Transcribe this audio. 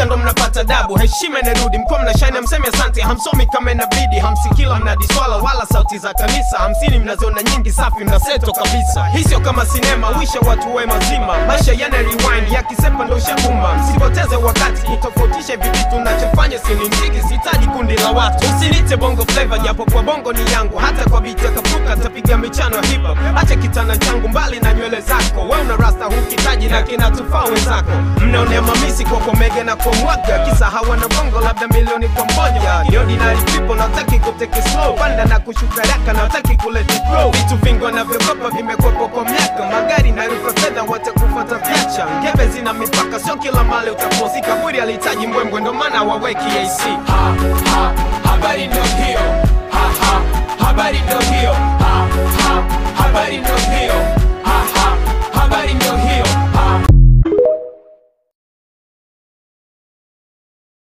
ndo mnapata dabu. Heshima inarudi, mko mnashine mseme asante. Hamsomi kama inabidi, hamsikila mnadiswala wala sauti za kanisa. 50 mnaziona nyingi safi, mnaseto kabisa. Hii sio kama sinema, wisha watu we mazima. Maisha yana rewind, yakisepa ndo shakuma. Msipoteze wakati kutofautisha hivi vitu nachofanya sini mziki. Sitaji kundi la watu, usinite bongo flavor japo kwa bongo ni yangu. Hata kwa beat ya kapuka tapiga michano ya hip hop. Acha kitana changu mbali na nywele zako. Wewe una rasta hukitaji na kinatufaa wenzako. Mnaonea mamisi kwa komege na kwa mwaga. Kisa hawana bongo labda milioni kwa mmoja. Ni ordinary people nataki kuteke slow. Panda na kushuka raka nataki kuleti grow. Vitu vingi wanavyogopa vimekwepo kwa miaka. Magari na rufa fedha watakufata viacha. Ngebe zina mipaka sio kila mali utaposi. Kaburi alitaji mbwembwe ndo maana waweki AC. Habari ndo hiyo. Habari ndo hiyo. Habari ndo hiyo.